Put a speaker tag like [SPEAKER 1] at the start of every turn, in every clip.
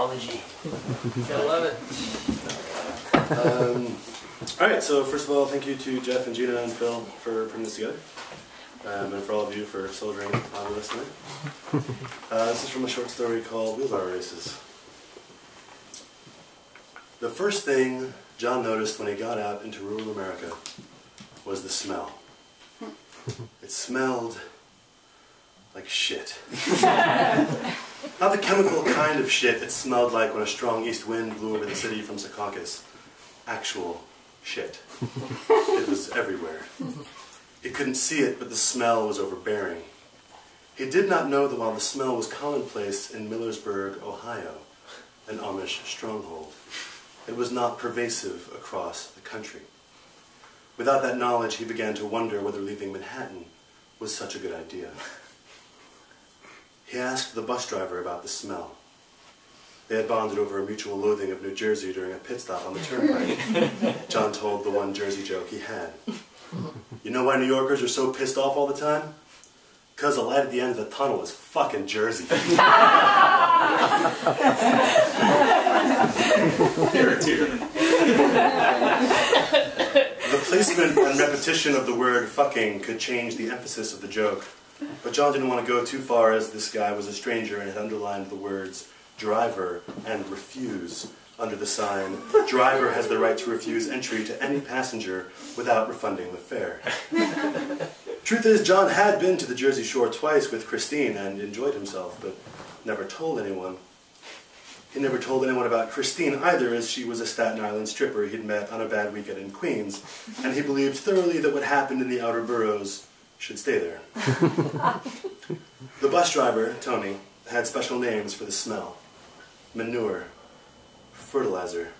[SPEAKER 1] Theology. I love it.
[SPEAKER 2] Alright, so first of all, thank you to Jeff and Gina and Phil for putting this together. And for all of you for soldiering on with us tonight. This is from a short story called Wheelbarrow Races. The first thing John noticed when he got out into rural America was the smell. It smelled like shit. Not the chemical kind of shit it smelled like when a strong east wind blew over the city from Secaucus. Actual shit. It was everywhere. He couldn't see it, but the smell was overbearing. He did not know that while the smell was commonplace in Millersburg, Ohio, an Amish stronghold, it was not pervasive across the country. Without that knowledge, he began to wonder whether leaving Manhattan was such a good idea. He asked the bus driver about the smell. They had bonded over a mutual loathing of New Jersey during a pit stop on the turnpike. John told the one Jersey joke he had. You know why New Yorkers are so pissed off all the time? Because the light at the end of the tunnel is fucking Jersey. The placement and repetition of the word fucking could change the emphasis of the joke. But John didn't want to go too far, as this guy was a stranger and had underlined the words driver and refuse under the sign, driver has the right to refuse entry to any passenger without refunding the fare. Truth is, John had been to the Jersey Shore twice with Christine and enjoyed himself, but never told anyone. He never told anyone about Christine either, as she was a Staten Island stripper he'd met on a bad weekend in Queens, and he believed thoroughly that what happened in the outer boroughs should stay there. The bus driver, Tony, had special names for the smell. Manure, fertilizer,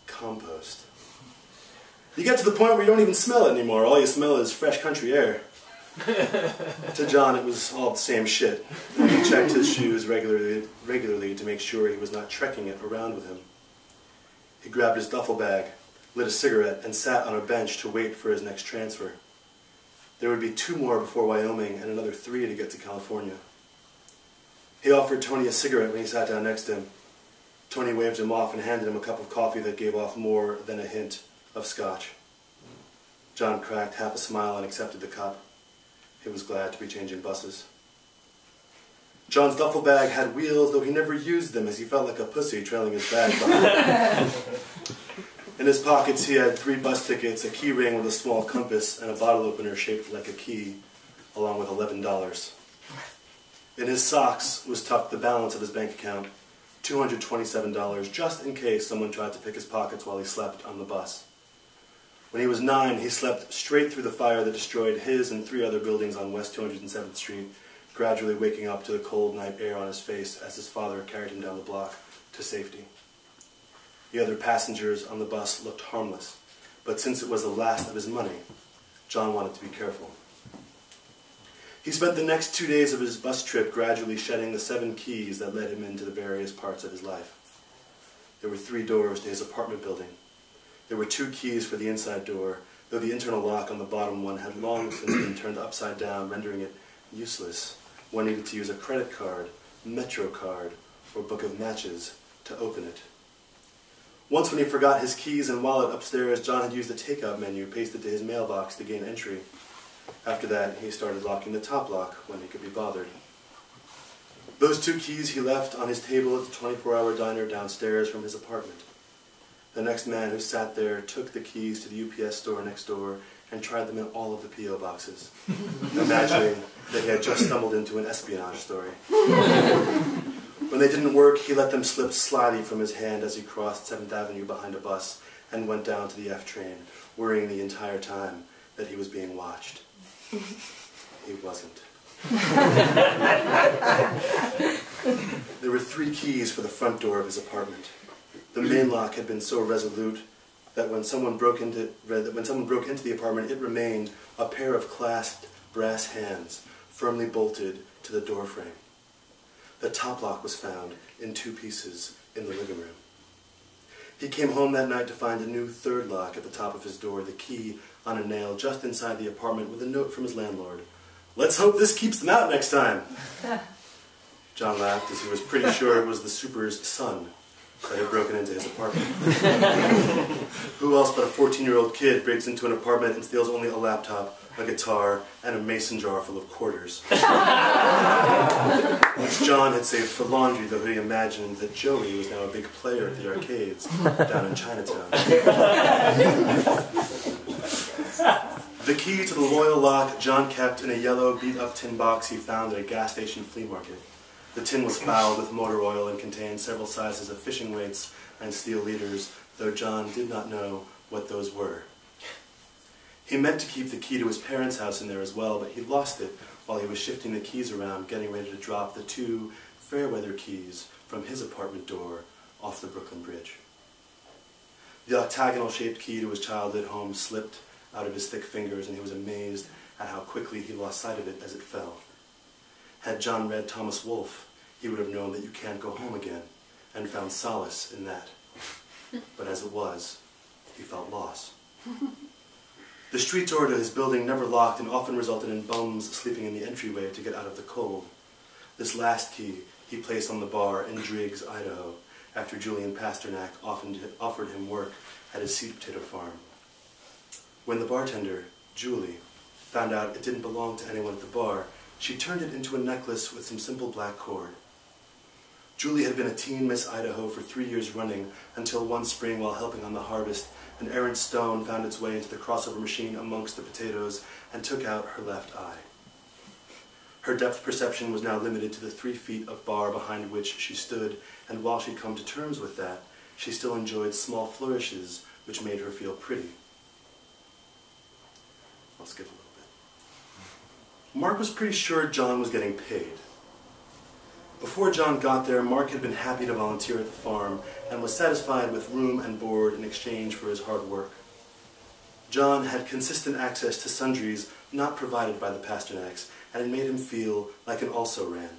[SPEAKER 2] compost. You get to the point where you don't even smell it anymore. All you smell is fresh country air. To John, it was all the same shit. And he checked his shoes regularly to make sure he was not trekking it around with him. He grabbed his duffel bag, lit a cigarette, and sat on a bench to wait for his next transfer. There would be 2 more before Wyoming and another 3 to get to California. He offered Tony a cigarette when he sat down next to him. Tony waved him off and handed him a cup of coffee that gave off more than a hint of scotch. John cracked half a smile and accepted the cup. He was glad to be changing buses. John's duffel bag had wheels, though he never used them, as he felt like a pussy trailing his bag behind. In his pockets he had 3 bus tickets, a key ring with a small compass, and a bottle opener shaped like a key, along with $11. In his socks was tucked the balance of his bank account, $227, just in case someone tried to pick his pockets while he slept on the bus. When he was 9, he slept straight through the fire that destroyed his and 3 other buildings on West 207th Street, gradually waking up to the cold night air on his face as his father carried him down the block to safety. The other passengers on the bus looked harmless, but since it was the last of his money, John wanted to be careful. He spent the next 2 days of his bus trip gradually shedding the 7 keys that led him into the various parts of his life. There were 3 doors to his apartment building. There were 2 keys for the inside door, though the internal lock on the bottom one had long since been turned upside down, rendering it useless. One needed to use a credit card, Metro card, or book of matches to open it. Once when he forgot his keys and wallet upstairs, John had used the takeout menu pasted to his mailbox to gain entry. After that, he started locking the top lock when he could be bothered. Those 2 keys he left on his table at the 24-hour diner downstairs from his apartment. The next man who sat there took the keys to the UPS store next door and tried them in all of the P.O. boxes, imagining that he had just stumbled into an espionage story. When they didn't work, he let them slip slyly from his hand as he crossed 7th Avenue behind a bus and went down to the F train, worrying the entire time that he was being watched. He wasn't. There were 3 keys for the front door of his apartment. The main lock had been so resolute that when someone broke into the apartment, it remained a pair of clasped brass hands firmly bolted to the door frame. The top lock was found in 2 pieces in the living room. He came home that night to find a new 3rd lock at the top of his door, the key on a nail just inside the apartment with a note from his landlord. "Let's hope this keeps them out next time." John laughed as he was pretty sure it was the super's son that had broken into his apartment. Who else but a 14-year-old kid breaks into an apartment and steals only a laptop, a guitar, and a mason jar full of quarters? Which John had saved for laundry, though he imagined that Joey was now a big player at the arcades down in Chinatown. The key to the loyal lock John kept in a yellow, beat-up tin box he found at a gas station flea market. The tin was fouled with motor oil and contained several sizes of fishing weights and steel leaders, though John did not know what those were. He meant to keep the key to his parents' house in there as well, but he lost it while he was shifting the keys around, getting ready to drop the 2 Fairweather keys from his apartment door off the Brooklyn Bridge. The octagonal-shaped key to his childhood home slipped out of his thick fingers, and he was amazed at how quickly he lost sight of it as it fell. Had John read Thomas Wolfe, he would have known that you can't go home again, and found solace in that. But as it was, he felt loss. The street door to his building never locked and often resulted in bums sleeping in the entryway to get out of the cold. This last key he placed on the bar in Driggs, Idaho, after Julian Pasternak offered him work at his seed potato farm. When the bartender, Julie, found out it didn't belong to anyone at the bar, she turned it into a necklace with some simple black cord. Julie had been a teen Miss Idaho for 3 years running, until one spring while helping on the harvest, an errant stone found its way into the crossover machine amongst the potatoes and took out her left eye. Her depth perception was now limited to the 3 feet of bar behind which she stood, and while she'd come to terms with that, she still enjoyed small flourishes which made her feel pretty. I'll skip a little bit. Mark was pretty sure John was getting paid. Before John got there, Mark had been happy to volunteer at the farm and was satisfied with room and board in exchange for his hard work. John had consistent access to sundries not provided by the Pasternaks, and it made him feel like an also-ran.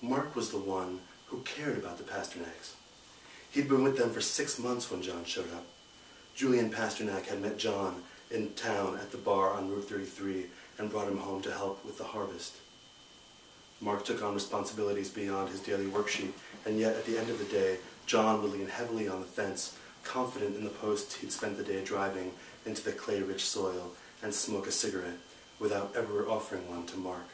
[SPEAKER 2] Mark was the one who cared about the Pasternaks. He'd been with them for 6 months when John showed up. Julian Pasternak had met John in town at the bar on Route 33 and brought him home to help with the harvest. Mark took on responsibilities beyond his daily worksheet, and yet at the end of the day, John would lean heavily on the fence, confident in the post he'd spent the day driving into the clay-rich soil, and smoke a cigarette without ever offering one to Mark.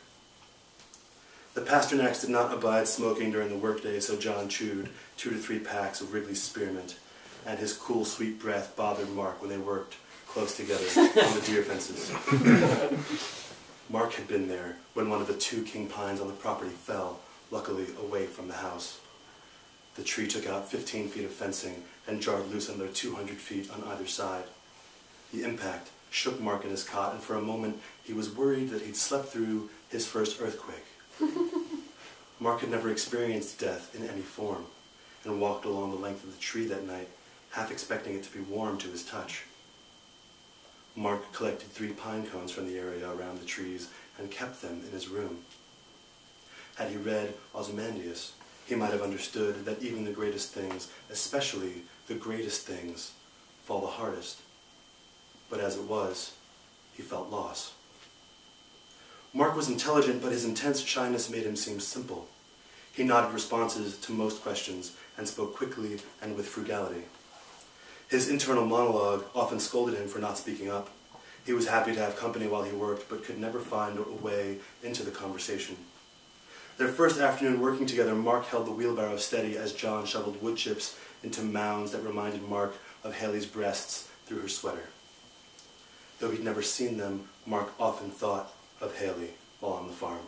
[SPEAKER 2] The Pasternaks did not abide smoking during the workday, so John chewed 2 to 3 packs of Wrigley's Spearmint, and his cool, sweet breath bothered Mark when they worked close together on the deer fences. Mark had been there when one of the 2 king pines on the property fell, luckily away from the house. The tree took out 15 feet of fencing and jarred loose another 200 feet on either side. The impact shook Mark in his cot, and for a moment he was worried that he'd slept through his first earthquake. Mark had never experienced death in any form, and walked along the length of the tree that night, half expecting it to be warm to his touch. Mark collected 3 pine cones from the area around the trees and kept them in his room. Had he read Ozymandias, he might have understood that even the greatest things, especially the greatest things, fall the hardest. But as it was, he felt loss. Mark was intelligent, but his intense shyness made him seem simple. He nodded responses to most questions and spoke quickly and with frugality. His internal monologue often scolded him for not speaking up. He was happy to have company while he worked, but could never find a way into the conversation. Their first afternoon working together, Mark held the wheelbarrow steady as John shoveled wood chips into mounds that reminded Mark of Haley's breasts through her sweater. Though he'd never seen them, Mark often thought of Haley while on the farm.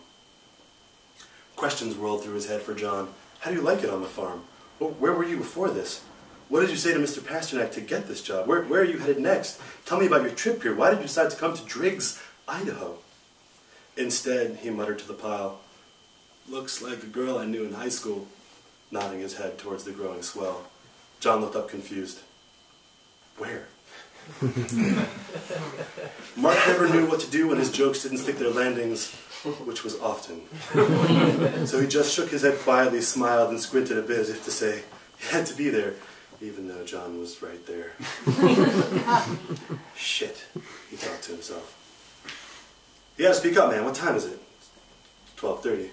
[SPEAKER 2] Questions whirled through his head for John. How do you like it on the farm? Where were you before this? What did you say to Mr. Pasternak to get this job? Where are you headed next? Tell me about your trip here. Why did you decide to come to Driggs, Idaho? Instead, he muttered to the pile, "Looks like a girl I knew in high school," nodding his head towards the growing swell. John looked up confused. Where? Mark never knew what to do when his jokes didn't stick their landings, which was often. So he just shook his head quietly, smiled, and squinted a bit as if to say he had to be there, even though John was right there. Shit, he thought to himself. You gotta speak up, man. What time is it? 12:30.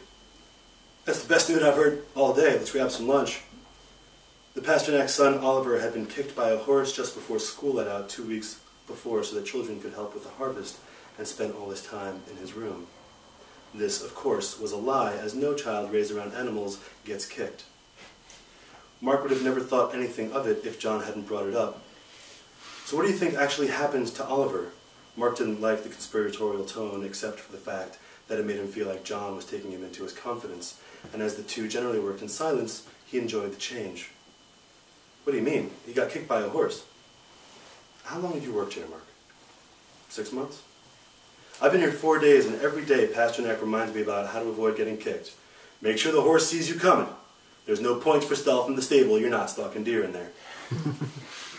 [SPEAKER 2] That's the best news I've heard all day. Let's grab some lunch. The Pasternak's son, Oliver, had been kicked by a horse just before school let out 2 weeks before so that children could help with the harvest, and spent all his time in his room. This, of course, was a lie, as no child raised around animals gets kicked. Mark would have never thought anything of it if John hadn't brought it up. So what do you think actually happened to Oliver? Mark didn't like the conspiratorial tone, except for the fact that it made him feel like John was taking him into his confidence, and as the two generally worked in silence, he enjoyed the change. What do you mean? He got kicked by a horse. How long have you worked here, Mark? 6 months? I've been here 4 days, and every day Pasternak reminds me about how to avoid getting kicked. Make sure the horse sees you coming. There's no points for stealth in the stable. You're not stalking deer in there.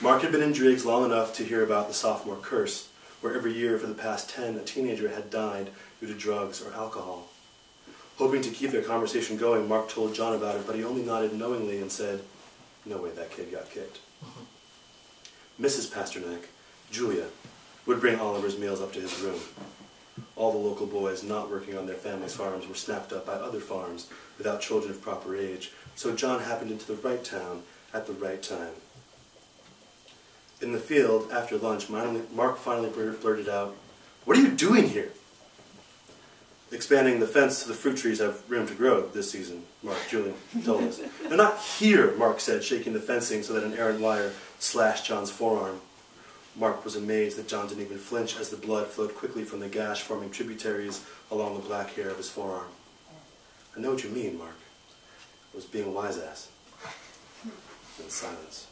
[SPEAKER 2] Mark had been in Driggs long enough to hear about the sophomore curse, where every year for the past 10, a teenager had died due to drugs or alcohol. Hoping to keep their conversation going, Mark told John about it, but he only nodded knowingly and said, "No way that kid got kicked." Mrs. Pasternak, Julia, would bring Oliver's meals up to his room. All the local boys not working on their family's farms were snapped up by other farms without children of proper age, so John happened into the right town at the right time. In the field, after lunch, Mark finally blurted out, "What are you doing here?" "Expanding the fence so the fruit trees have room to grow this season," Julian told us. "They're not here," Mark said, shaking the fencing so that an errant wire slashed John's forearm. Mark was amazed that John didn't even flinch as the blood flowed quickly from the gash, forming tributaries along the black hair of his forearm. "I know what you mean, Mark." I was being a wise-ass. In silence.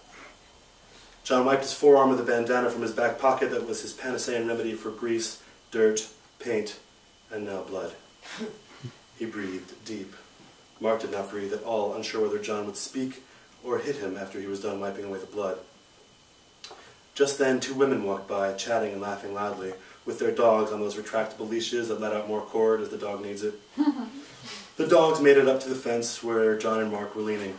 [SPEAKER 2] John wiped his forearm with a bandana from his back pocket that was his panacean remedy for grease, dirt, paint, and now blood. He breathed deep. Mark did not breathe at all, unsure whether John would speak or hit him after he was done wiping away the blood. Just then, 2 women walked by, chatting and laughing loudly, with their dogs on those retractable leashes that let out more cord as the dog needs it. The dogs made it up to the fence where John and Mark were leaning.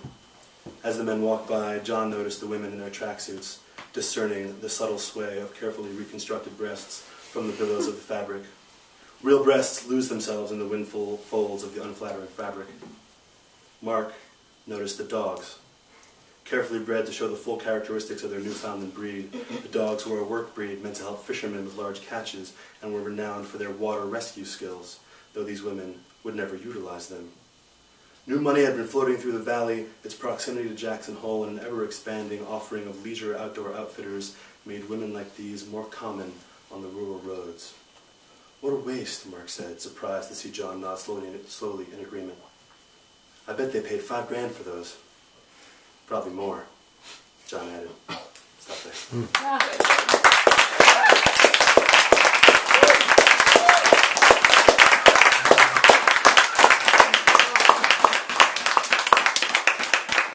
[SPEAKER 2] As the men walked by, John noticed the women in their tracksuits, discerning the subtle sway of carefully reconstructed breasts from the billows of the fabric. Real breasts lose themselves in the windful folds of the unflattering fabric. Mark noticed the dogs. Carefully bred to show the full characteristics of their Newfoundland breed, the dogs were a work breed meant to help fishermen with large catches and were renowned for their water rescue skills, though these women would never utilize them. New money had been floating through the valley. Its proximity to Jackson Hole and an ever-expanding offering of leisure outdoor outfitters made women like these more common on the rural roads. "What a waste," Mark said, surprised to see John nod slowly in agreement. "I bet they paid $5 grand for those." "Probably more," John added. Stop there.